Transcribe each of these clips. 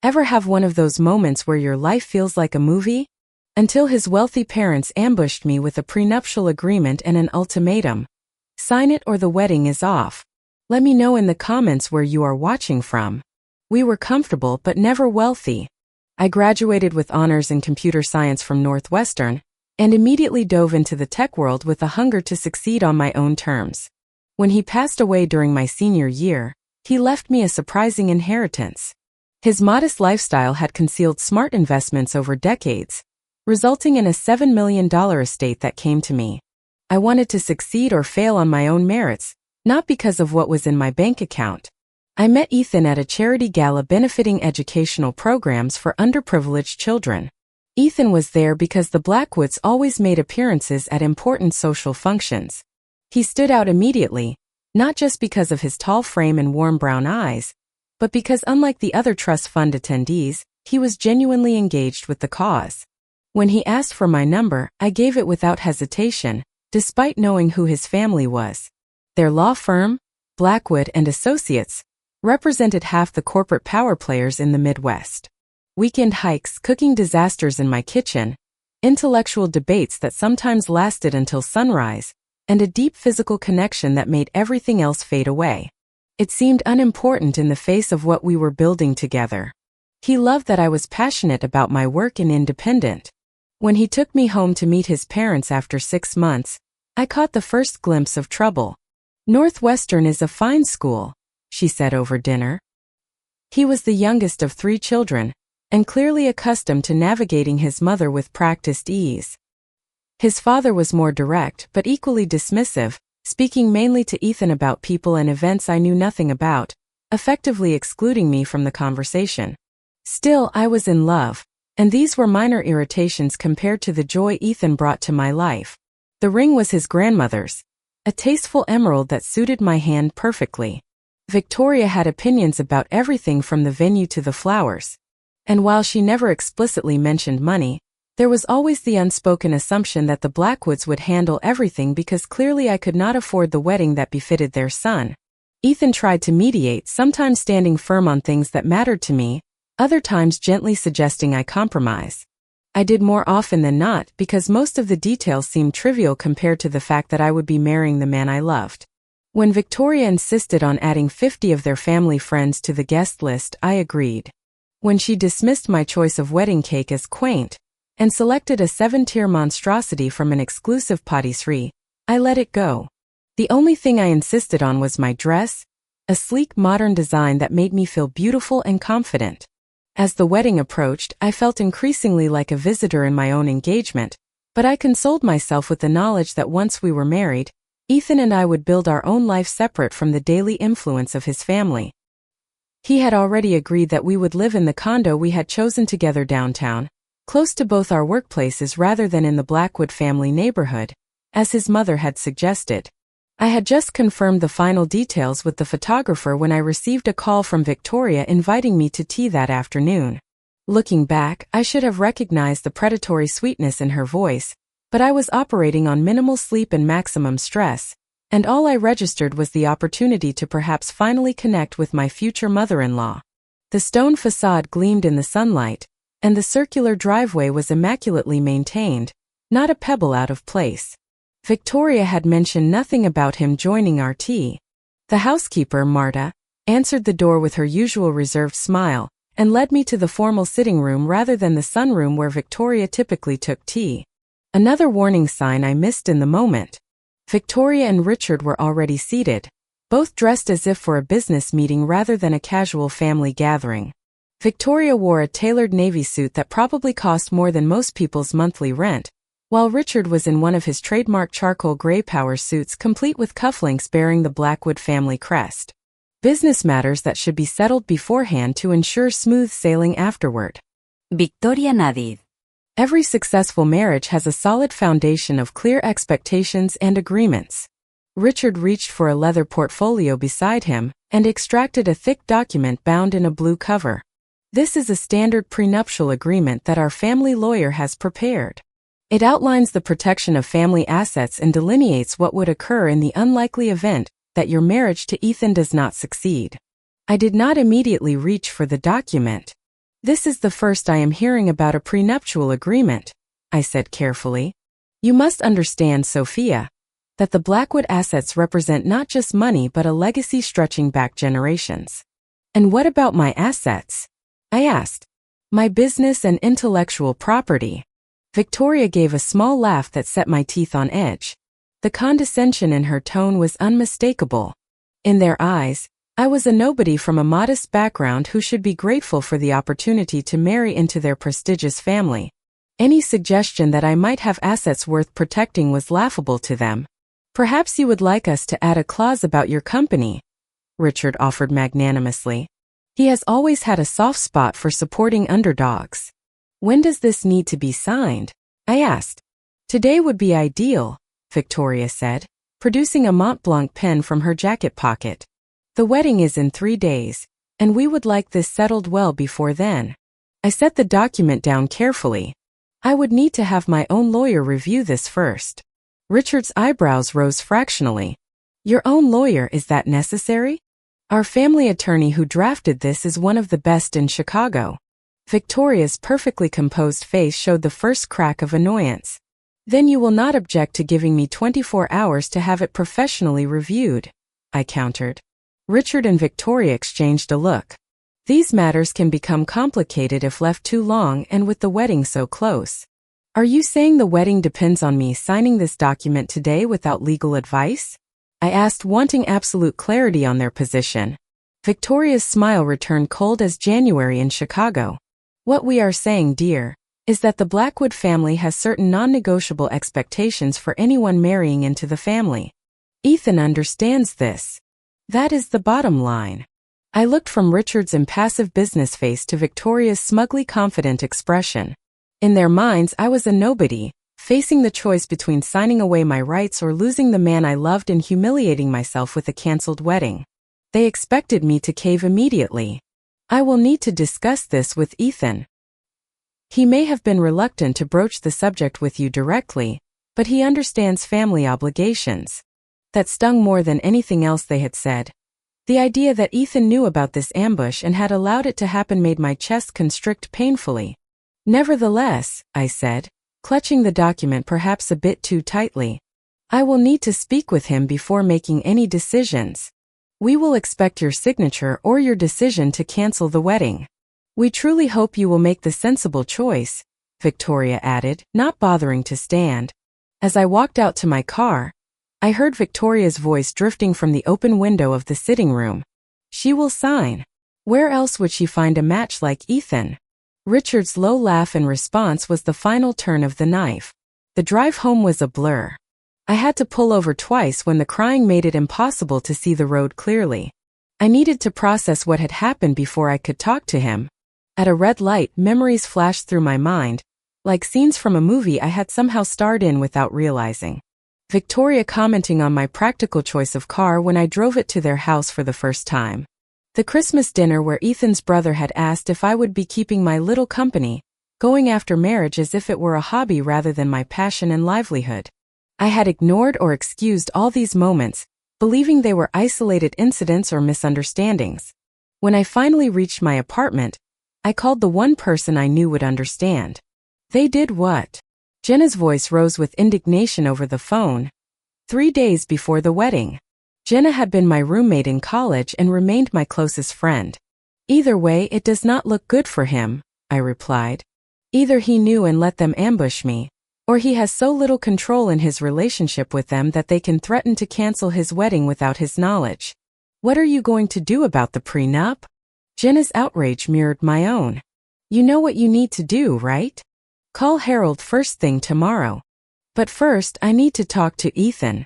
Ever have one of those moments where your life feels like a movie? Until his wealthy parents ambushed me with a prenuptial agreement and an ultimatum. Sign it or the wedding is off. Let me know in the comments where you are watching from. We were comfortable but never wealthy. I graduated with honors in computer science from Northwestern, and immediately dove into the tech world with a hunger to succeed on my own terms. When he passed away during my senior year, he left me a surprising inheritance. His modest lifestyle had concealed smart investments over decades, resulting in a $7 million estate that came to me. I wanted to succeed or fail on my own merits, not because of what was in my bank account. I met Ethan at a charity gala benefiting educational programs for underprivileged children. Ethan was there because the Blackwoods always made appearances at important social functions. He stood out immediately, not just because of his tall frame and warm brown eyes, but because unlike the other trust fund attendees, he was genuinely engaged with the cause. When he asked for my number, I gave it without hesitation, despite knowing who his family was. Their law firm, Blackwood and Associates, represented half the corporate power players in the Midwest. Weekend hikes, cooking disasters in my kitchen, intellectual debates that sometimes lasted until sunrise, and a deep physical connection that made everything else fade away. It seemed unimportant in the face of what we were building together. He loved that I was passionate about my work and independent. When he took me home to meet his parents after 6 months, I caught the first glimpse of trouble. "Northwestern is a fine school," she said over dinner. He was the youngest of 3 children, and clearly accustomed to navigating his mother with practiced ease. His father was more direct but equally dismissive, speaking mainly to Ethan about people and events I knew nothing about, effectively excluding me from the conversation. Still, I was in love, and these were minor irritations compared to the joy Ethan brought to my life. The ring was his grandmother's, a tasteful emerald that suited my hand perfectly. Victoria had opinions about everything from the venue to the flowers. And while she never explicitly mentioned money, there was always the unspoken assumption that the Blackwoods would handle everything because clearly I could not afford the wedding that befitted their son. Ethan tried to mediate, sometimes standing firm on things that mattered to me, other times gently suggesting I compromise. I did more often than not because most of the details seemed trivial compared to the fact that I would be marrying the man I loved. When Victoria insisted on adding 50 of their family friends to the guest list, I agreed. When she dismissed my choice of wedding cake as quaint, and selected a 7-tier monstrosity from an exclusive patisserie, I let it go. The only thing I insisted on was my dress, a sleek modern design that made me feel beautiful and confident. As the wedding approached, I felt increasingly like a visitor in my own engagement, but I consoled myself with the knowledge that once we were married, Ethan and I would build our own life separate from the daily influence of his family. He had already agreed that we would live in the condo we had chosen together downtown, close to both our workplaces rather than in the Blackwood family neighborhood, as his mother had suggested. I had just confirmed the final details with the photographer when I received a call from Victoria inviting me to tea that afternoon. Looking back, I should have recognized the predatory sweetness in her voice, but I was operating on minimal sleep and maximum stress, and all I registered was the opportunity to perhaps finally connect with my future mother-in-law. The stone facade gleamed in the sunlight, and the circular driveway was immaculately maintained, not a pebble out of place. Victoria had mentioned nothing about him joining our tea. The housekeeper, Marta, answered the door with her usual reserved smile, and led me to the formal sitting room rather than the sunroom where Victoria typically took tea. Another warning sign I missed in the moment. Victoria and Richard were already seated, both dressed as if for a business meeting rather than a casual family gathering. Victoria wore a tailored navy suit that probably cost more than most people's monthly rent, while Richard was in one of his trademark charcoal gray power suits complete with cufflinks bearing the Blackwood family crest. Business matters that should be settled beforehand to ensure smooth sailing afterward. Victoria Nadir. Every successful marriage has a solid foundation of clear expectations and agreements. Richard reached for a leather portfolio beside him and extracted a thick document bound in a blue cover. This is a standard prenuptial agreement that our family lawyer has prepared. It outlines the protection of family assets and delineates what would occur in the unlikely event that your marriage to Ethan does not succeed. I did not immediately reach for the document. This is the first I am hearing about a prenuptial agreement, I said carefully. You must understand, Sophia, that the Blackwood assets represent not just money but a legacy stretching back generations. And what about my assets? I asked. My business and intellectual property. Victoria gave a small laugh that set my teeth on edge. The condescension in her tone was unmistakable. In their eyes, I was a nobody from a modest background who should be grateful for the opportunity to marry into their prestigious family. Any suggestion that I might have assets worth protecting was laughable to them. Perhaps you would like us to add a clause about your company, Richard offered magnanimously. He has always had a soft spot for supporting underdogs. When does this need to be signed? I asked. Today would be ideal, Victoria said, producing a Mont Blanc pen from her jacket pocket. The wedding is in 3 days, and we would like this settled well before then. I set the document down carefully. I would need to have my own lawyer review this first. Richard's eyebrows rose fractionally. Your own lawyer, is that necessary? Our family attorney who drafted this is one of the best in Chicago. Victoria's perfectly composed face showed the first crack of annoyance. Then you will not object to giving me 24 hours to have it professionally reviewed, I countered. Richard and Victoria exchanged a look. These matters can become complicated if left too long and with the wedding so close. Are you saying the wedding depends on me signing this document today without legal advice? I asked, wanting absolute clarity on their position. Victoria's smile returned cold as January in Chicago. What we are saying, dear, is that the Blackwood family has certain non-negotiable expectations for anyone marrying into the family. Ethan understands this. That is the bottom line. I looked from Richard's impassive business face to Victoria's smugly confident expression. In their minds, I was a nobody, facing the choice between signing away my rights or losing the man I loved and humiliating myself with a cancelled wedding. They expected me to cave immediately. I will need to discuss this with Ethan. He may have been reluctant to broach the subject with you directly, but he understands family obligations. That stung more than anything else they had said. The idea that Ethan knew about this ambush and had allowed it to happen made my chest constrict painfully. Nevertheless, I said, clutching the document perhaps a bit too tightly, I will need to speak with him before making any decisions. We will expect your signature or your decision to cancel the wedding. We truly hope you will make the sensible choice, Victoria added, not bothering to stand. As I walked out to my car, I heard Victoria's voice drifting from the open window of the sitting room. She will sign. Where else would she find a match like Ethan? Richard's low laugh in response was the final turn of the knife. The drive home was a blur. I had to pull over twice when the crying made it impossible to see the road clearly. I needed to process what had happened before I could talk to him. At a red light, memories flashed through my mind, like scenes from a movie I had somehow starred in without realizing. Victoria commenting on my practical choice of car when I drove it to their house for the first time. The Christmas dinner where Ethan's brother had asked if I would be keeping my little company, going after marriage as if it were a hobby rather than my passion and livelihood. I had ignored or excused all these moments, believing they were isolated incidents or misunderstandings. When I finally reached my apartment, I called the one person I knew would understand. They did what? Jenna's voice rose with indignation over the phone. 3 days before the wedding. Jenna had been my roommate in college and remained my closest friend. Either way, it does not look good for him, I replied. Either he knew and let them ambush me, or he has so little control in his relationship with them that they can threaten to cancel his wedding without his knowledge. What are you going to do about the prenup? Jenna's outrage mirrored my own. You know what you need to do, right? Call Harold first thing tomorrow. But first, I need to talk to Ethan.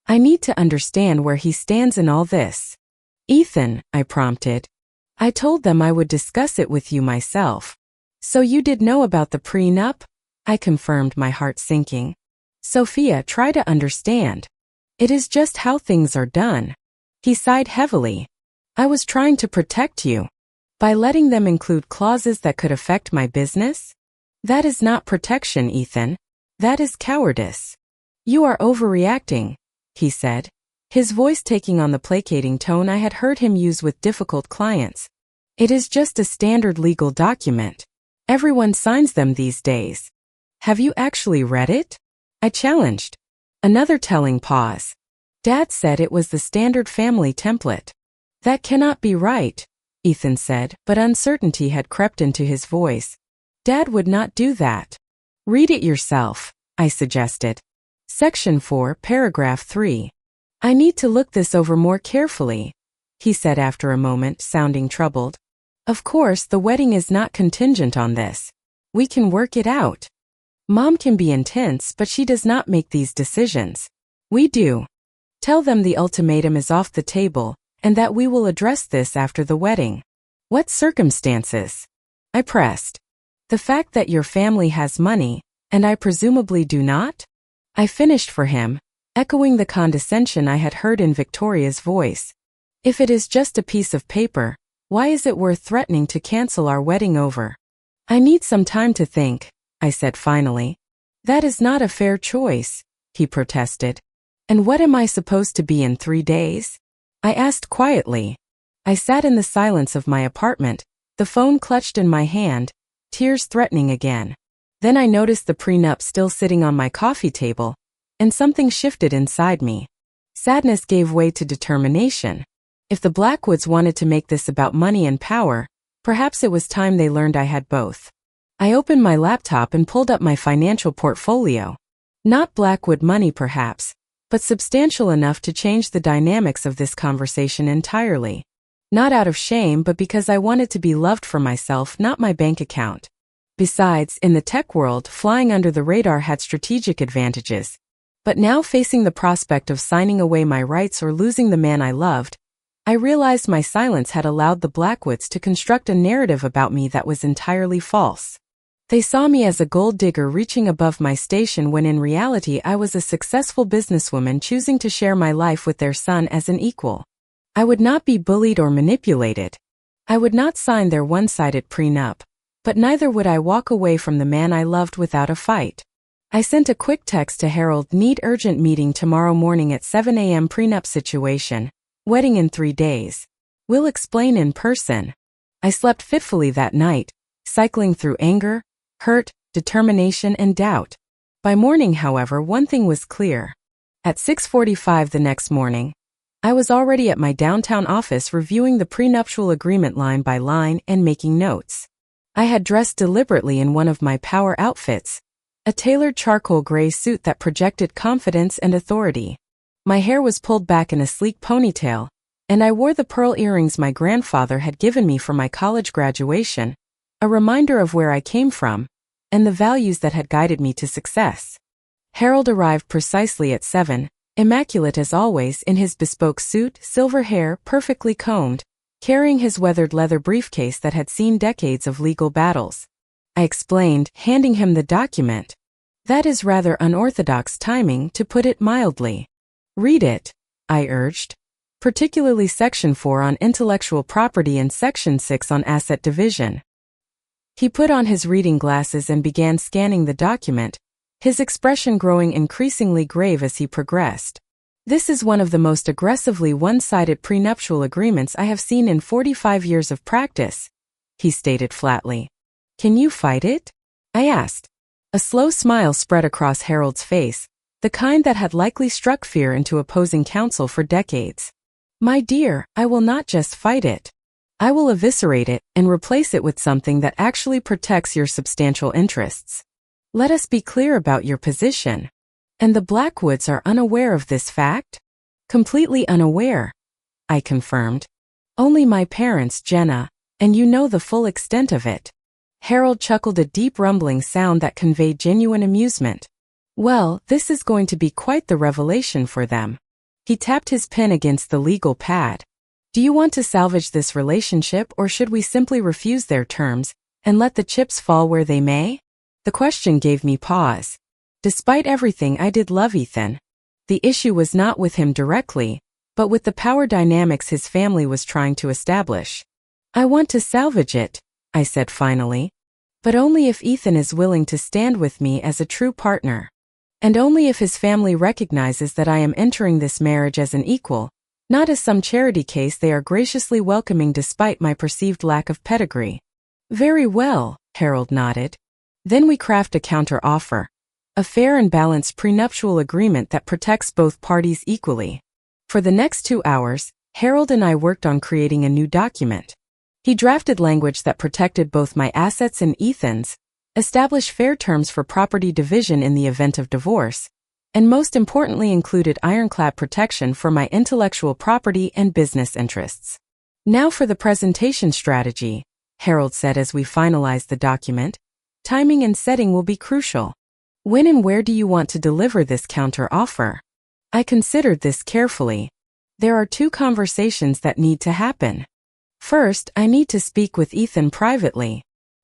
I need to understand where he stands in all this. Ethan, I prompted. I told them I would discuss it with you myself. So you did know about the prenup? I confirmed, my heart sinking. Sophia, try to understand. It is just how things are done. He sighed heavily. I was trying to protect you. By letting them include clauses that could affect my business? That is not protection, Ethan. That is cowardice. You are overreacting, he said, his voice taking on the placating tone I had heard him use with difficult clients. It is just a standard legal document. Everyone signs them these days. Have you actually read it? I challenged. Another telling pause. Dad said it was the standard family template. That cannot be right, Ethan said, but uncertainty had crept into his voice. Dad would not do that. Read it yourself, I suggested. Section 4, paragraph 3. I need to look this over more carefully, he said after a moment, sounding troubled. Of course, the wedding is not contingent on this. We can work it out. Mom can be intense, but she does not make these decisions. We do. Tell them the ultimatum is off the table, and that we will address this after the wedding. What circumstances? I pressed. The fact that your family has money, and I presumably do not? I finished for him, echoing the condescension I had heard in Victoria's voice. If it is just a piece of paper, why is it worth threatening to cancel our wedding over? I need some time to think, I said finally. That is not a fair choice, he protested. And what am I supposed to be in 3 days? I asked quietly. I sat in the silence of my apartment, the phone clutched in my hand, tears threatening again. Then I noticed the prenup still sitting on my coffee table, and something shifted inside me. Sadness gave way to determination. If the Blackwoods wanted to make this about money and power, perhaps it was time they learned I had both. I opened my laptop and pulled up my financial portfolio. Not Blackwood money perhaps, but substantial enough to change the dynamics of this conversation entirely. Not out of shame, but because I wanted to be loved for myself, not my bank account. Besides, in the tech world, flying under the radar had strategic advantages. But now, facing the prospect of signing away my rights or losing the man I loved, I realized my silence had allowed the Blackwoods to construct a narrative about me that was entirely false. They saw me as a gold digger reaching above my station when in reality I was a successful businesswoman choosing to share my life with their son as an equal. I would not be bullied or manipulated. I would not sign their one-sided prenup, but neither would I walk away from the man I loved without a fight. I sent a quick text to Harold, need urgent meeting tomorrow morning at 7 a.m. prenup situation, wedding in 3 days. We'll explain in person. I slept fitfully that night, cycling through anger, hurt, determination, and doubt. By morning, however, one thing was clear. At 6:45 the next morning, I was already at my downtown office reviewing the prenuptial agreement line by line and making notes. I had dressed deliberately in one of my power outfits, a tailored charcoal gray suit that projected confidence and authority. My hair was pulled back in a sleek ponytail, and I wore the pearl earrings my grandfather had given me for my college graduation, a reminder of where I came from, and the values that had guided me to success. Harold arrived precisely at 7, immaculate as always in his bespoke suit, silver hair perfectly combed, carrying his weathered leather briefcase that had seen decades of legal battles. I explained, handing him the document. That is rather unorthodox timing, to put it mildly. Read it, I urged. Particularly Section 4 on intellectual property and Section 6 on asset division. He put on his reading glasses and began scanning the document, his expression growing increasingly grave as he progressed. This is one of the most aggressively one-sided prenuptial agreements I have seen in 45 years of practice, he stated flatly. Can you fight it? I asked. A slow smile spread across Harold's face, the kind that had likely struck fear into opposing counsel for decades. My dear, I will not just fight it. I will eviscerate it and replace it with something that actually protects your substantial interests. Let us be clear about your position. And the Blackwoods are unaware of this fact? Completely unaware, I confirmed. Only my parents, Jenna, and you know the full extent of it. Harold chuckled, a deep rumbling sound that conveyed genuine amusement. Well, this is going to be quite the revelation for them. He tapped his pen against the legal pad. Do you want to salvage this relationship, or should we simply refuse their terms and let the chips fall where they may? The question gave me pause. Despite everything, I did love Ethan. The issue was not with him directly, but with the power dynamics his family was trying to establish. I want to salvage it, I said finally. But only if Ethan is willing to stand with me as a true partner. And only if his family recognizes that I am entering this marriage as an equal, Not as some charity case, they are graciously welcoming despite my perceived lack of pedigree. Very well, Harold nodded. Then we craft a counter-offer. A fair and balanced prenuptial agreement that protects both parties equally. For the next 2 hours, Harold and I worked on creating a new document. He drafted language that protected both my assets and Ethan's, established fair terms for property division in the event of divorce, and most importantly included ironclad protection for my intellectual property and business interests. Now for the presentation strategy, Harold said as we finalized the document. Timing and setting will be crucial. When and where do you want to deliver this counter-offer? I considered this carefully. There are 2 conversations that need to happen. First, I need to speak with Ethan privately.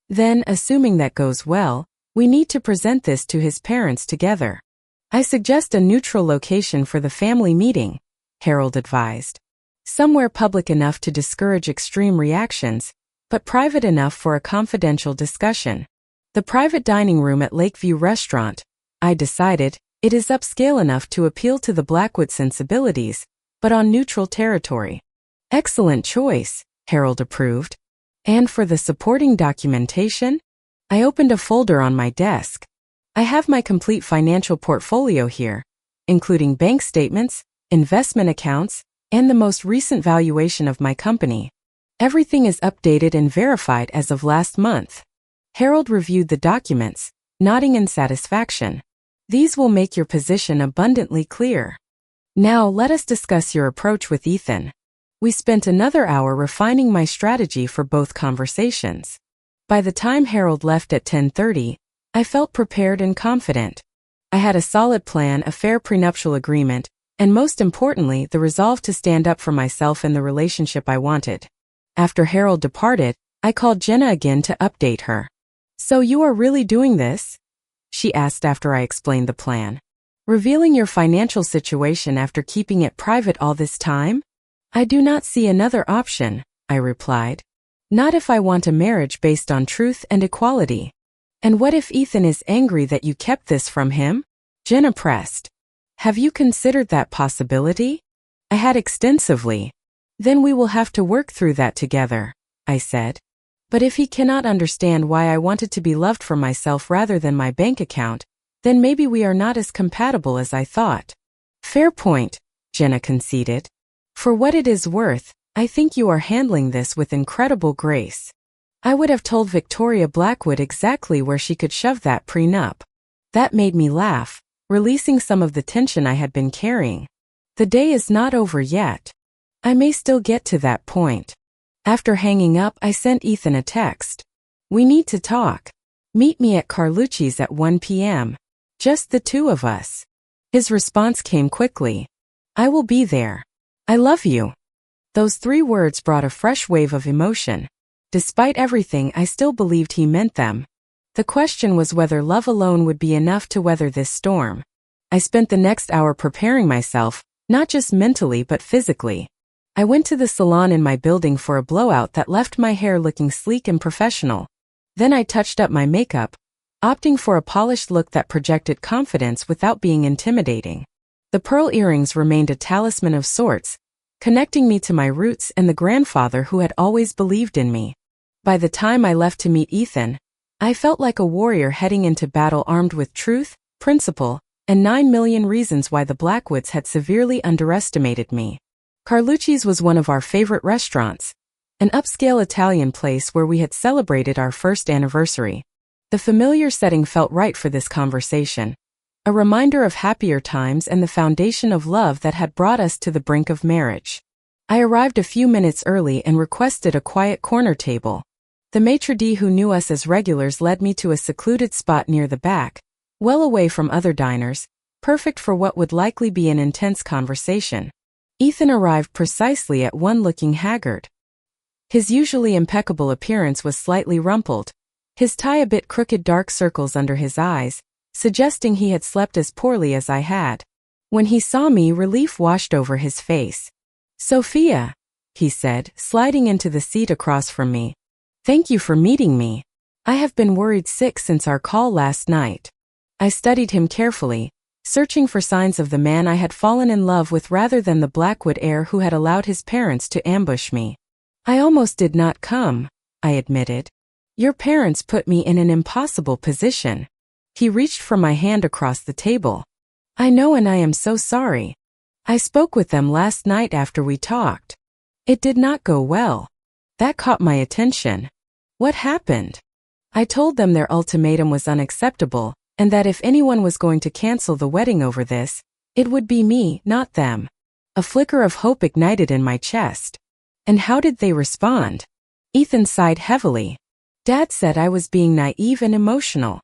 Then, assuming that goes well, we need to present this to his parents together. I suggest a neutral location for the family meeting, Harold advised. Somewhere public enough to discourage extreme reactions, but private enough for a confidential discussion. The private dining room at Lakeview Restaurant, I decided, it is upscale enough to appeal to the Blackwood sensibilities, but on neutral territory. Excellent choice, Harold approved. And for the supporting documentation? I opened a folder on my desk. I have my complete financial portfolio here, including bank statements, investment accounts, and the most recent valuation of my company. Everything is updated and verified as of last month. Harold reviewed the documents, nodding in satisfaction. These will make your position abundantly clear. Now let us discuss your approach with Ethan. We spent another hour refining my strategy for both conversations. By the time Harold left at 10:30, I felt prepared and confident. I had a solid plan, a fair prenuptial agreement, and most importantly, the resolve to stand up for myself and the relationship I wanted. After Harold departed, I called Jenna again to update her. So you are really doing this? She asked after I explained the plan. Revealing your financial situation after keeping it private all this time? I do not see another option, I replied. Not if I want a marriage based on truth and equality. And what if Ethan is angry that you kept this from him? Jenna pressed. Have you considered that possibility? I had extensively. Then we will have to work through that together, I said. But if he cannot understand why I wanted to be loved for myself rather than my bank account, then maybe we are not as compatible as I thought. Fair point, Jenna conceded. For what it is worth, I think you are handling this with incredible grace. I would have told Victoria Blackwood exactly where she could shove that prenup. That made me laugh, releasing some of the tension I had been carrying. The day is not over yet. I may still get to that point. After hanging up, I sent Ethan a text. We need to talk. Meet me at Carlucci's at 1 p.m. Just the 2 of us. His response came quickly. I will be there. I love you. Those 3 words brought a fresh wave of emotion. Despite everything, I still believed he meant them. The question was whether love alone would be enough to weather this storm. I spent the next hour preparing myself, not just mentally but physically. I went to the salon in my building for a blowout that left my hair looking sleek and professional. Then I touched up my makeup, opting for a polished look that projected confidence without being intimidating. The pearl earrings remained a talisman of sorts, connecting me to my roots and the grandfather who had always believed in me. By the time I left to meet Ethan, I felt like a warrior heading into battle armed with truth, principle, and 9 million reasons why the Blackwoods had severely underestimated me. Carlucci's was one of our favorite restaurants, an upscale Italian place where we had celebrated our first anniversary. The familiar setting felt right for this conversation, a reminder of happier times and the foundation of love that had brought us to the brink of marriage. I arrived a few minutes early and requested a quiet corner table. The maitre d' who knew us as regulars led me to a secluded spot near the back, well away from other diners, perfect for what would likely be an intense conversation. Ethan arrived precisely at 1 looking haggard. His usually impeccable appearance was slightly rumpled, his tie a bit crooked, dark circles under his eyes, suggesting he had slept as poorly as I had. When he saw me, relief washed over his face. Sophia, he said, sliding into the seat across from me. Thank you for meeting me. I have been worried sick since our call last night. I studied him carefully, searching for signs of the man I had fallen in love with rather than the Blackwood heir who had allowed his parents to ambush me. I almost did not come, I admitted. Your parents put me in an impossible position. He reached for my hand across the table. I know, and I am so sorry. I spoke with them last night after we talked. It did not go well. That caught my attention. What happened? I told them their ultimatum was unacceptable, and that if anyone was going to cancel the wedding over this, it would be me, not them. A flicker of hope ignited in my chest. And how did they respond? Ethan sighed heavily. Dad said I was being naive and emotional.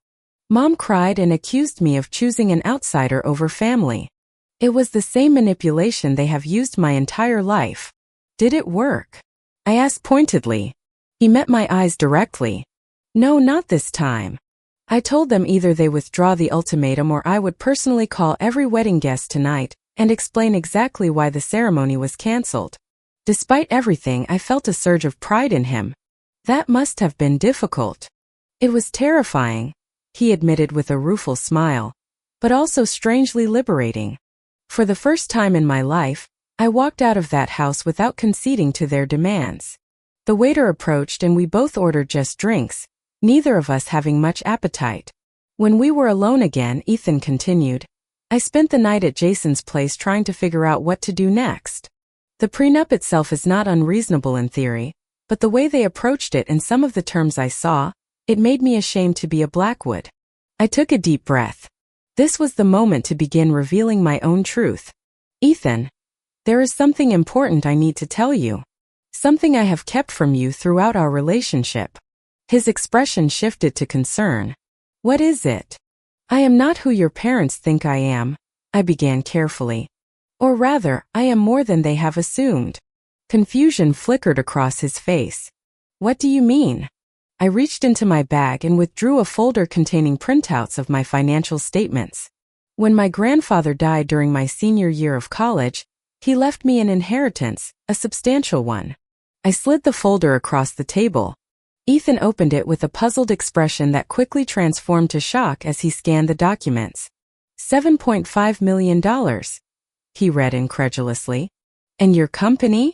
Mom cried and accused me of choosing an outsider over family. It was the same manipulation they have used my entire life. Did it work? I asked pointedly. He met my eyes directly. No, not this time. I told them either they withdraw the ultimatum or I would personally call every wedding guest tonight and explain exactly why the ceremony was canceled. Despite everything, I felt a surge of pride in him. That must have been difficult. It was terrifying, he admitted with a rueful smile, but also strangely liberating. For the first time in my life, I walked out of that house without conceding to their demands. The waiter approached and we both ordered just drinks, neither of us having much appetite. When we were alone again, Ethan continued, I spent the night at Jason's place trying to figure out what to do next. The prenup itself is not unreasonable in theory, but the way they approached it and some of the terms I saw, it made me ashamed to be a Blackwood. I took a deep breath. This was the moment to begin revealing my own truth. Ethan, there is something important I need to tell you. Something I have kept from you throughout our relationship. His expression shifted to concern. What is it? I am not who your parents think I am, I began carefully. Or rather, I am more than they have assumed. Confusion flickered across his face. What do you mean? I reached into my bag and withdrew a folder containing printouts of my financial statements. When my grandfather died during my senior year of college, he left me an inheritance, a substantial one. I slid the folder across the table. Ethan opened it with a puzzled expression that quickly transformed to shock as he scanned the documents. $7.5 million, he read incredulously. And your company?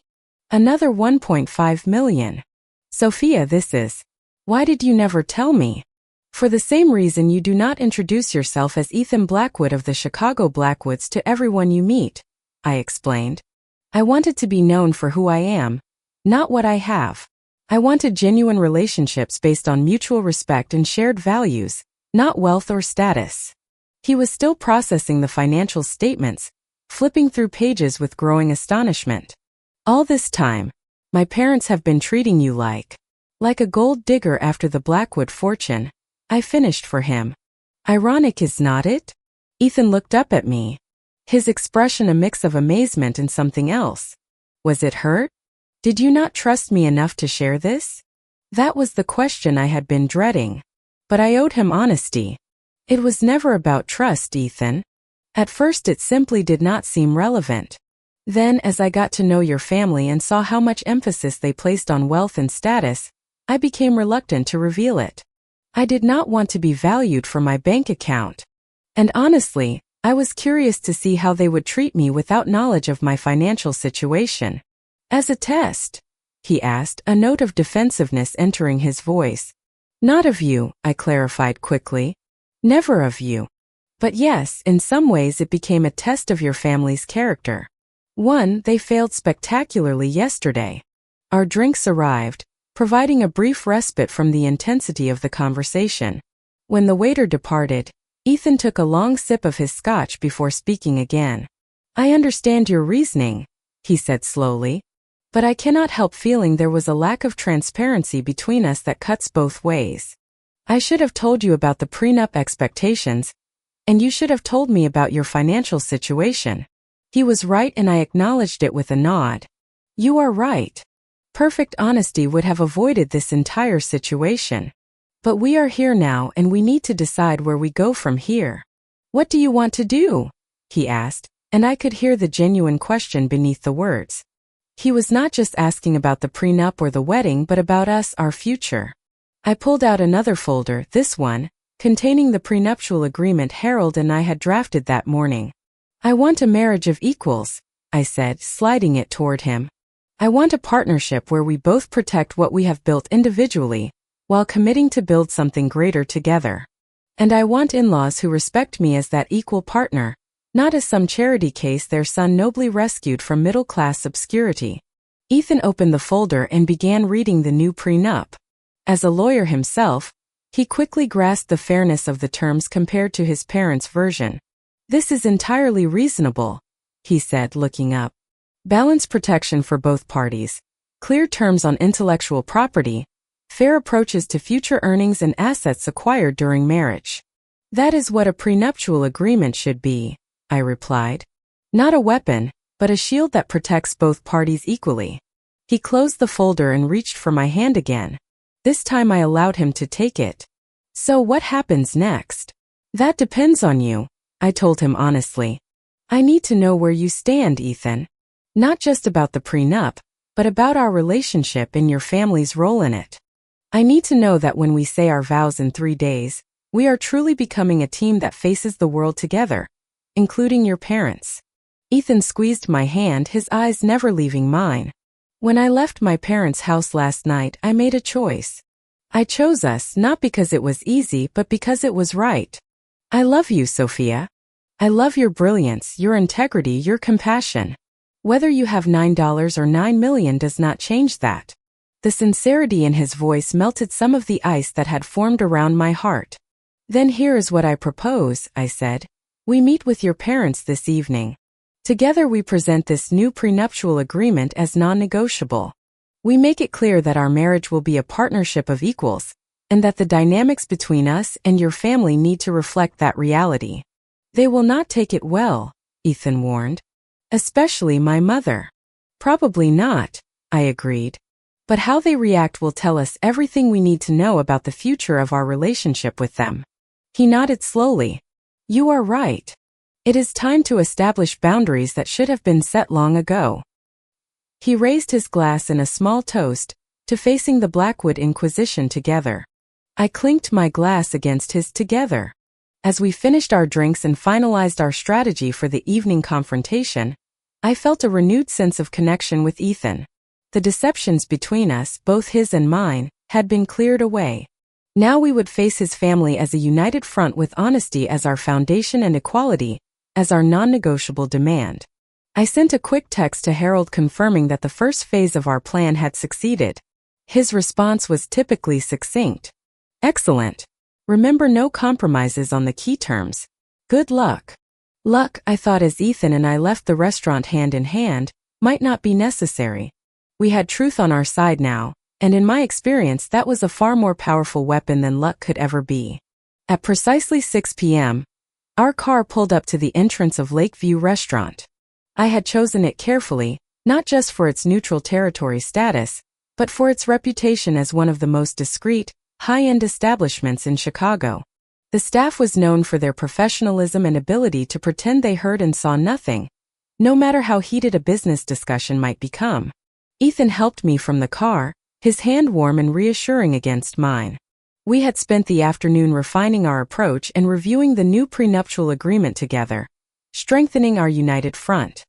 Another $1.5 million. Sophia, this is. Why did you never tell me? For the same reason you do not introduce yourself as Ethan Blackwood of the Chicago Blackwoods to everyone you meet, I explained. I wanted to be known for who I am, not what I have. I wanted genuine relationships based on mutual respect and shared values, not wealth or status. He was still processing the financial statements, flipping through pages with growing astonishment. All this time, my parents have been treating you like a gold digger after the Blackwood fortune, I finished for him. Ironic, is not it? Ethan looked up at me. His expression a mix of amazement and something else. Was it hurt? Did you not trust me enough to share this? That was the question I had been dreading. But I owed him honesty. It was never about trust, Ethan. At first it simply did not seem relevant. Then, as I got to know your family and saw how much emphasis they placed on wealth and status, I became reluctant to reveal it. I did not want to be valued for my bank account. And honestly, I was curious to see how they would treat me without knowledge of my financial situation. As a test? He asked, a note of defensiveness entering his voice. Not of you, I clarified quickly. Never of you. But yes, in some ways it became a test of your family's character. One, they failed spectacularly yesterday. Our drinks arrived, providing a brief respite from the intensity of the conversation. When the waiter departed, Ethan took a long sip of his scotch before speaking again. I understand your reasoning, he said slowly. But I cannot help feeling there was a lack of transparency between us that cuts both ways. I should have told you about the prenup expectations, and you should have told me about your financial situation. He was right and I acknowledged it with a nod. You are right. Perfect honesty would have avoided this entire situation. But we are here now and we need to decide where we go from here. What do you want to do? He asked, and I could hear the genuine question beneath the words. He was not just asking about the prenup or the wedding but about us, our future. I pulled out another folder, this one, containing the prenuptial agreement Harold and I had drafted that morning. I want a marriage of equals, I said, sliding it toward him. I want a partnership where we both protect what we have built individually, while committing to build something greater together. And I want in-laws who respect me as that equal partner, not as some charity case their son nobly rescued from middle-class obscurity. Ethan opened the folder and began reading the new prenup. As a lawyer himself, he quickly grasped the fairness of the terms compared to his parents' version. This is entirely reasonable, he said, looking up. Balanced protection for both parties, clear terms on intellectual property, fair approaches to future earnings and assets acquired during marriage. That is what a prenuptial agreement should be, I replied. Not a weapon, but a shield that protects both parties equally. He closed the folder and reached for my hand again. This time I allowed him to take it. So what happens next? That depends on you, I told him honestly. I need to know where you stand, Ethan. Not just about the prenup, but about our relationship and your family's role in it. I need to know that when we say our vows in 3 days, we are truly becoming a team that faces the world together, including your parents. Ethan squeezed my hand, his eyes never leaving mine. When I left my parents' house last night, I made a choice. I chose us not because it was easy, but because it was right. I love you, Sophia. I love your brilliance, your integrity, your compassion. Whether you have $9 or $9 million does not change that. The sincerity in his voice melted some of the ice that had formed around my heart. Then here is what I propose, I said. We meet with your parents this evening. Together we present this new prenuptial agreement as non-negotiable. We make it clear that our marriage will be a partnership of equals, and that the dynamics between us and your family need to reflect that reality. They will not take it well, Ethan warned. Especially my mother. Probably not, I agreed. But how they react will tell us everything we need to know about the future of our relationship with them. He nodded slowly. You are right. It is time to establish boundaries that should have been set long ago. He raised his glass in a small toast, to facing the Blackwood Inquisition together. I clinked my glass against his together. As we finished our drinks and finalized our strategy for the evening confrontation, I felt a renewed sense of connection with Ethan. The deceptions between us, both his and mine, had been cleared away. Now we would face his family as a united front with honesty as our foundation and equality as our non-negotiable demand. I sent a quick text to Harold confirming that the first phase of our plan had succeeded. His response was typically succinct. Excellent. Remember, no compromises on the key terms. Good luck. Luck, I thought as Ethan and I left the restaurant hand in hand, might not be necessary. We had truth on our side now, and in my experience that was a far more powerful weapon than luck could ever be. At precisely 6 p.m., our car pulled up to the entrance of Lakeview Restaurant. I had chosen it carefully, not just for its neutral territory status, but for its reputation as one of the most discreet, high-end establishments in Chicago. The staff was known for their professionalism and ability to pretend they heard and saw nothing, no matter how heated a business discussion might become. Ethan helped me from the car, his hand warm and reassuring against mine. We had spent the afternoon refining our approach and reviewing the new prenuptial agreement together, strengthening our united front.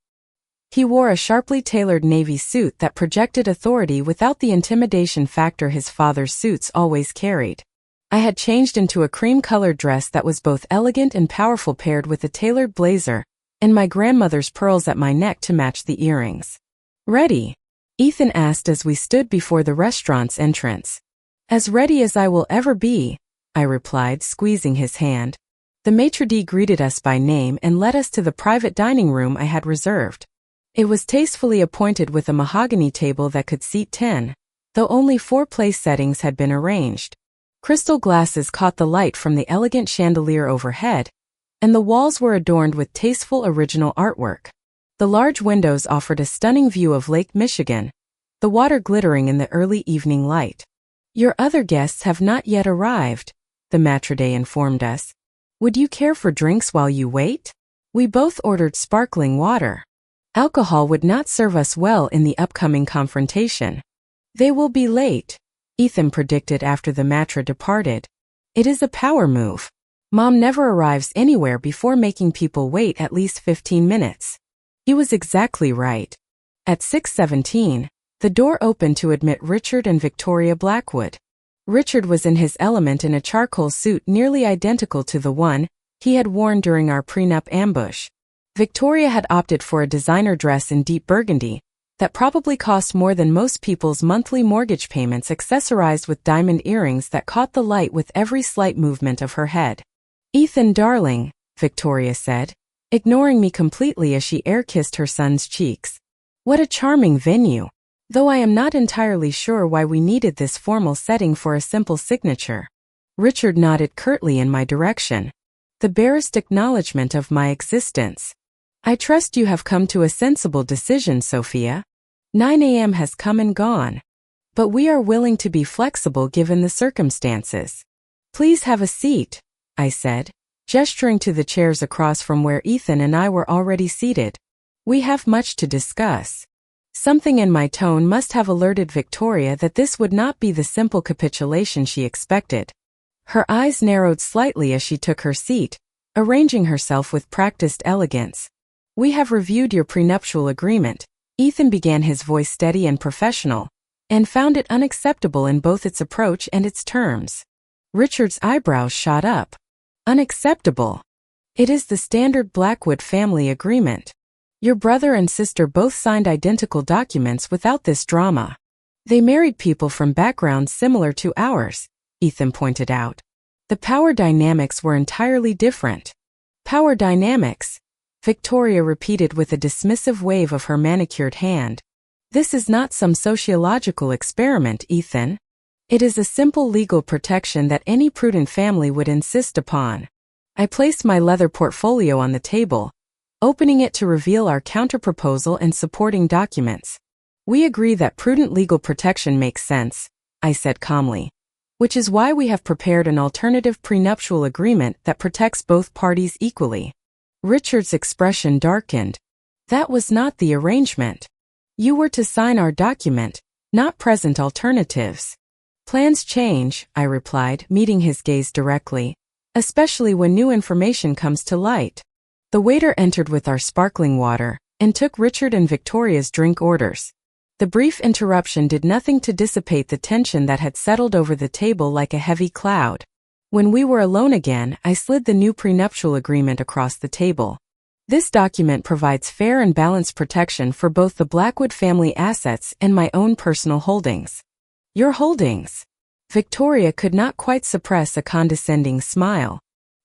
He wore a sharply tailored navy suit that projected authority without the intimidation factor his father's suits always carried. I had changed into a cream-colored dress that was both elegant and powerful, paired with a tailored blazer, and my grandmother's pearls at my neck to match the earrings. Ready? Ethan asked as we stood before the restaurant's entrance. As ready as I will ever be, I replied, squeezing his hand. The maitre d' greeted us by name and led us to the private dining room I had reserved. It was tastefully appointed with a mahogany table that could seat 10, though only 4 place settings had been arranged. Crystal glasses caught the light from the elegant chandelier overhead, and the walls were adorned with tasteful original artwork. The large windows offered a stunning view of Lake Michigan, the water glittering in the early evening light. Your other guests have not yet arrived, the maitre d' informed us. Would you care for drinks while you wait? We both ordered sparkling water. Alcohol would not serve us well in the upcoming confrontation. They will be late, Ethan predicted after the maitre departed. It is a power move. Mom never arrives anywhere before making people wait at least 15 minutes. He was exactly right. At 6:17, the door opened to admit Richard and Victoria Blackwood. Richard was in his element in a charcoal suit nearly identical to the one he had worn during our prenup ambush. Victoria had opted for a designer dress in deep burgundy that probably cost more than most people's monthly mortgage payments, accessorized with diamond earrings that caught the light with every slight movement of her head. "Ethan, darling," Victoria said, ignoring me completely as she air-kissed her son's cheeks. "What a charming venue. Though I am not entirely sure why we needed this formal setting for a simple signature." Richard nodded curtly in my direction. The barest acknowledgement of my existence. "I trust you have come to a sensible decision, Sophia. 9 a.m. has come and gone. But we are willing to be flexible given the circumstances. Please have a seat," I said, gesturing to the chairs across from where Ethan and I were already seated. "We have much to discuss." Something in my tone must have alerted Victoria that this would not be the simple capitulation she expected. Her eyes narrowed slightly as she took her seat, arranging herself with practiced elegance. "We have reviewed your prenuptial agreement," Ethan began, his voice steady and professional, "and found it unacceptable in both its approach and its terms." Richard's eyebrows shot up. "Unacceptable? It is the standard Blackwood family agreement. Your brother and sister both signed identical documents without this drama. They married people from backgrounds similar to ours," Ethan pointed out. "The power dynamics were entirely different." "Power dynamics," Victoria repeated with a dismissive wave of her manicured hand. "This is not some sociological experiment, Ethan. It is a simple legal protection that any prudent family would insist upon." I placed my leather portfolio on the table, opening it to reveal our counterproposal and supporting documents. "We agree that prudent legal protection makes sense," I said calmly, "which is why we have prepared an alternative prenuptial agreement that protects both parties equally." Richard's expression darkened. "That was not the arrangement. You were to sign our document, not present alternatives." "Plans change," I replied, meeting his gaze directly, "especially when new information comes to light." The waiter entered with our sparkling water and took Richard and Victoria's drink orders. The brief interruption did nothing to dissipate the tension that had settled over the table like a heavy cloud. When we were alone again, I slid the new prenuptial agreement across the table. "This document provides fair and balanced protection for both the Blackwood family assets and my own personal holdings." "Your holdings?" Victoria could not quite suppress a condescending smile.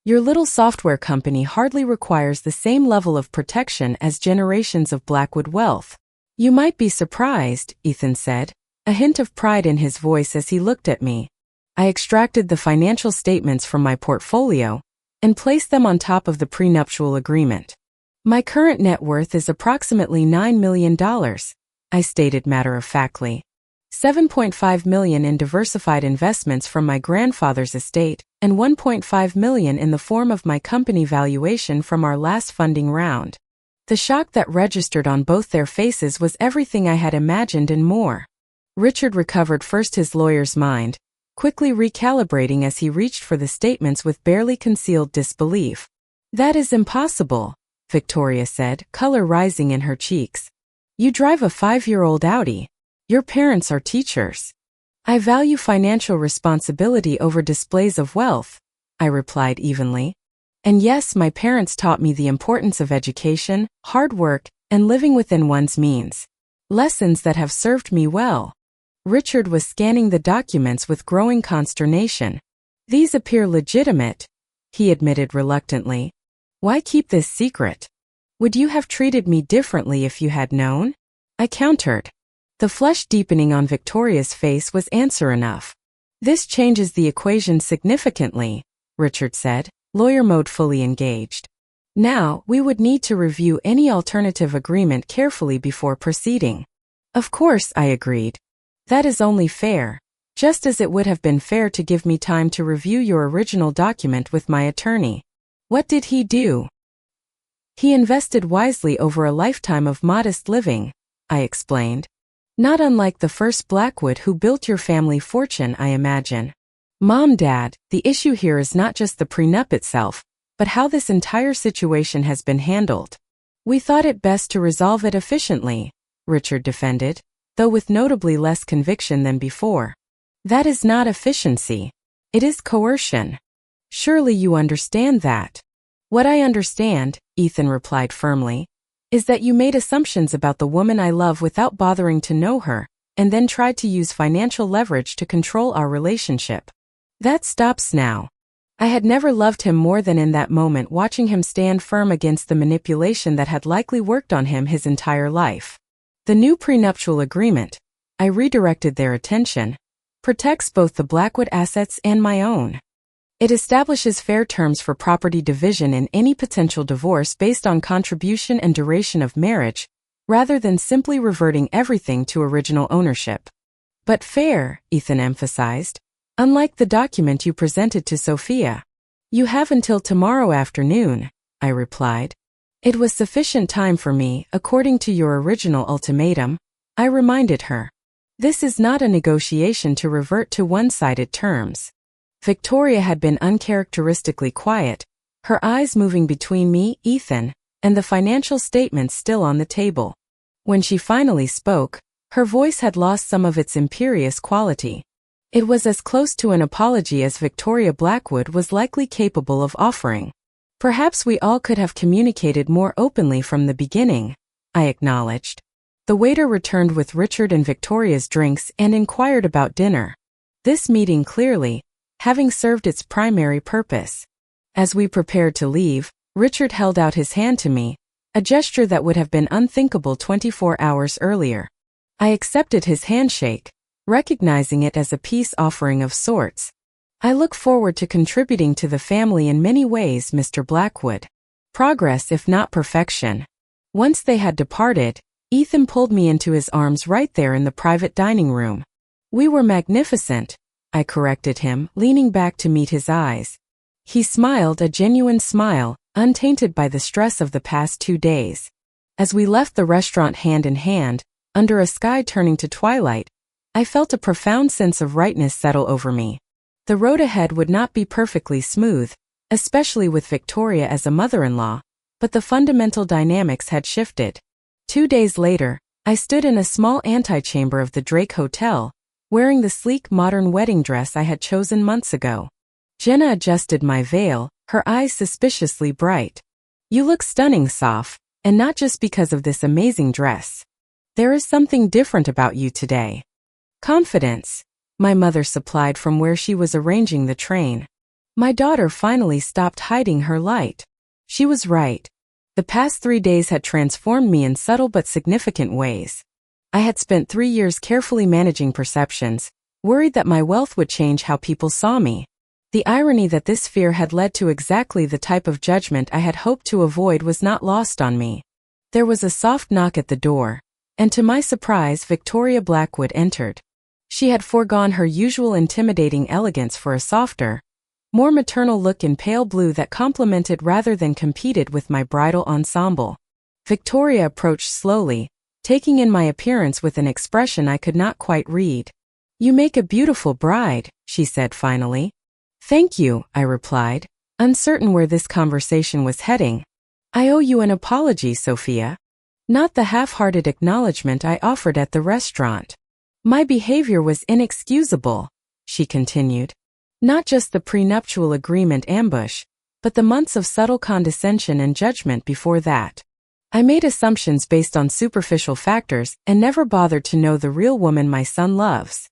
"Your little software company hardly requires the same level of protection as generations of Blackwood wealth." "You might be surprised," Ethan said, a hint of pride in his voice as he looked at me. I extracted the financial statements from my portfolio and placed them on top of the prenuptial agreement. "My current net worth is approximately $9 million, I stated matter-of-factly. $7.5 million in diversified investments from my grandfather's estate, and $1.5 million in the form of my company valuation from our last funding round." The shock that registered on both their faces was everything I had imagined and more. Richard recovered first his lawyer's mind, quickly recalibrating as he reached for the statements with barely concealed disbelief. "That is impossible," Victoria said, color rising in her cheeks. "You drive a 5-year-old Audi. Your parents are teachers." "I value financial responsibility over displays of wealth," I replied evenly. "And yes, my parents taught me the importance of education, hard work, and living within one's means. Lessons that have served me well." Richard was scanning the documents with growing consternation. "These appear legitimate," he admitted reluctantly. "Why keep this secret? Would you have treated me differently if you had known?" I countered. The flush deepening on Victoria's face was answer enough. "This changes the equation significantly," Richard said, lawyer mode fully engaged. "Now, we would need to review any alternative agreement carefully before proceeding." "Of course," I agreed. "That is only fair, just as it would have been fair to give me time to review your original document with my attorney." "What did he do?" "He invested wisely over a lifetime of modest living," I explained. "Not unlike the first Blackwood who built your family fortune, I imagine." Mom, Dad, the issue here is not just the prenup itself, but how this entire situation has been handled. We thought it best to resolve it efficiently, Richard defended, though with notably less conviction than before. That is not efficiency. It is coercion. Surely you understand that. What I understand, Ethan replied firmly, is that you made assumptions about the woman I love without bothering to know her, and then tried to use financial leverage to control our relationship. That stops now. I had never loved him more than in that moment, watching him stand firm against the manipulation that had likely worked on him his entire life. The new prenuptial agreement, I redirected their attention, protects both the Blackwood assets and my own. It establishes fair terms for property division in any potential divorce based on contribution and duration of marriage, rather than simply reverting everything to original ownership. But fair, Ethan emphasized. Unlike the document you presented to Sophia. You have until tomorrow afternoon, I replied. It was sufficient time for me, according to your original ultimatum, I reminded her. This is not a negotiation to revert to one-sided terms. Victoria had been uncharacteristically quiet, her eyes moving between me, Ethan, and the financial statements still on the table. When she finally spoke, her voice had lost some of its imperious quality. It was as close to an apology as Victoria Blackwood was likely capable of offering. Perhaps we all could have communicated more openly from the beginning, I acknowledged. The waiter returned with Richard and Victoria's drinks and inquired about dinner. This meeting clearly, having served its primary purpose. As we prepared to leave, Richard held out his hand to me, a gesture that would have been unthinkable 24 hours earlier. I accepted his handshake, recognizing it as a peace offering of sorts. I look forward to contributing to the family in many ways, Mr. Blackwood. Progress if not perfection. Once they had departed, Ethan pulled me into his arms right there in the private dining room. We were magnificent, I corrected him, leaning back to meet his eyes. He smiled, a genuine smile, untainted by the stress of the past 2 days. As we left the restaurant hand in hand, under a sky turning to twilight, I felt a profound sense of rightness settle over me. The road ahead would not be perfectly smooth, especially with Victoria as a mother-in-law, but the fundamental dynamics had shifted. 2 days later, I stood in a small antechamber of the Drake Hotel, wearing the sleek modern wedding dress I had chosen months ago. Jenna adjusted my veil, her eyes suspiciously bright. You look stunning, Soph, and not just because of this amazing dress. There is something different about you today. Confidence, my mother supplied from where she was arranging the train. My daughter finally stopped hiding her light. She was right. The past 3 days had transformed me in subtle but significant ways. I had spent 3 years carefully managing perceptions, worried that my wealth would change how people saw me. The irony that this fear had led to exactly the type of judgment I had hoped to avoid was not lost on me. There was a soft knock at the door, and to my surprise, Victoria Blackwood entered. She had foregone her usual intimidating elegance for a softer, more maternal look in pale blue that complemented rather than competed with my bridal ensemble. Victoria approached slowly, taking in my appearance with an expression I could not quite read. You make a beautiful bride, she said finally. Thank you, I replied, uncertain where this conversation was heading. I owe you an apology, Sophia. Not the half-hearted acknowledgement I offered at the restaurant. My behavior was inexcusable, she continued. Not just the prenuptial agreement ambush, but the months of subtle condescension and judgment before that. I made assumptions based on superficial factors and never bothered to know the real woman my son loves.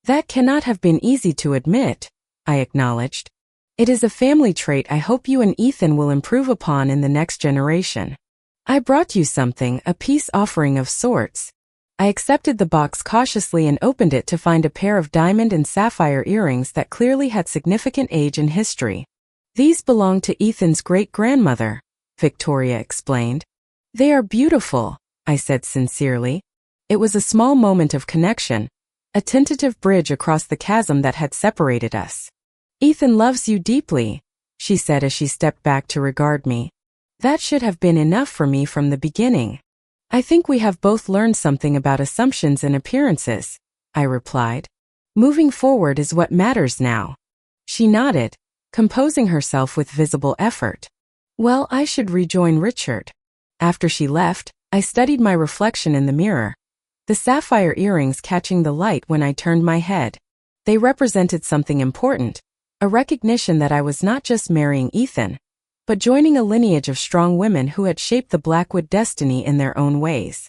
That cannot have been easy to admit, I acknowledged. It is a family trait I hope you and Ethan will improve upon in the next generation. I brought you something, a peace offering of sorts. I accepted the box cautiously and opened it to find a pair of diamond and sapphire earrings that clearly had significant age and history. These belong to Ethan's great-grandmother, Victoria explained. They are beautiful, I said sincerely. It was a small moment of connection, a tentative bridge across the chasm that had separated us. Ethan loves you deeply, she said as she stepped back to regard me. That should have been enough for me from the beginning. I think we have both learned something about assumptions and appearances, I replied. Moving forward is what matters now. She nodded, composing herself with visible effort. Well, I should rejoin Richard. After she left, I studied my reflection in the mirror, the sapphire earrings catching the light when I turned my head. They represented something important, a recognition that I was not just marrying Ethan, but joining a lineage of strong women who had shaped the Blackwood destiny in their own ways.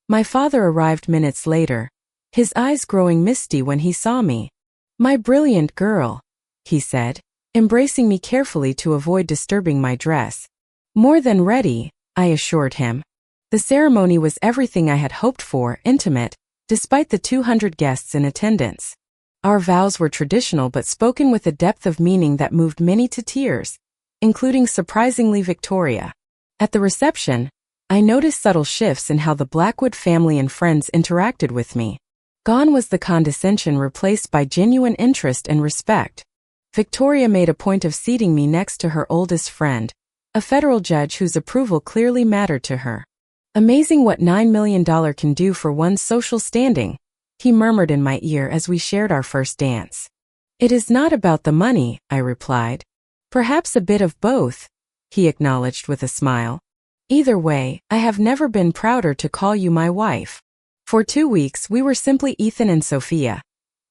My father arrived minutes later, his eyes growing misty when he saw me. "My brilliant girl," he said, embracing me carefully to avoid disturbing my dress. "More than ready," I assured him. The ceremony was everything I had hoped for, intimate, despite the 200 guests in attendance. Our vows were traditional but spoken with a depth of meaning that moved many to tears, including surprisingly Victoria. At the reception, I noticed subtle shifts in how the Blackwood family and friends interacted with me. Gone was the condescension, replaced by genuine interest and respect. Victoria made a point of seating me next to her oldest friend, a federal judge whose approval clearly mattered to her. "Amazing what $9 million can do for one's social standing," he murmured in my ear as we shared our first dance. "It is not about the money," I replied. "Perhaps a bit of both," he acknowledged with a smile. "Either way, I have never been prouder to call you my wife." For 2 weeks we were simply Ethan and Sophia,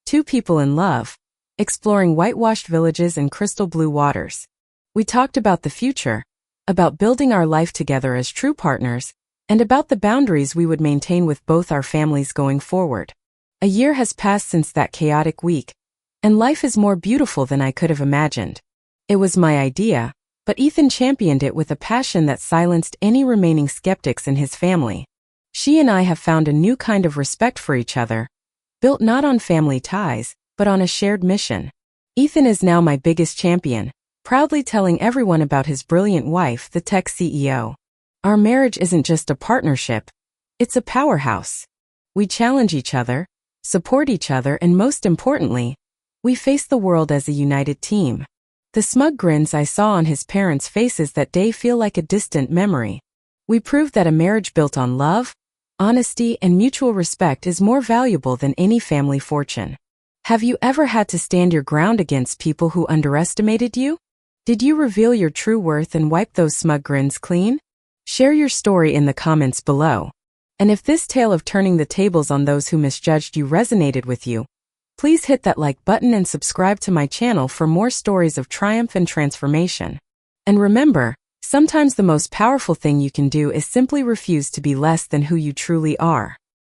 two people in love, exploring whitewashed villages and crystal blue waters. We talked about the future, about building our life together as true partners, and about the boundaries we would maintain with both our families going forward. A year has passed since that chaotic week, and life is more beautiful than I could have imagined. It was my idea, but Ethan championed it with a passion that silenced any remaining skeptics in his family. She and I have found a new kind of respect for each other, built not on family ties, but on a shared mission. Ethan is now my biggest champion, proudly telling everyone about his brilliant wife, the tech CEO. Our marriage isn't just a partnership, it's a powerhouse. We challenge each other, support each other, and most importantly, we face the world as a united team. The smug grins I saw on his parents' faces that day feel like a distant memory. We proved that a marriage built on love, honesty, and mutual respect is more valuable than any family fortune. Have you ever had to stand your ground against people who underestimated you? Did you reveal your true worth and wipe those smug grins clean? Share your story in the comments below. And if this tale of turning the tables on those who misjudged you resonated with you, please hit that like button and subscribe to my channel for more stories of triumph and transformation. And remember, sometimes the most powerful thing you can do is simply refuse to be less than who you truly are.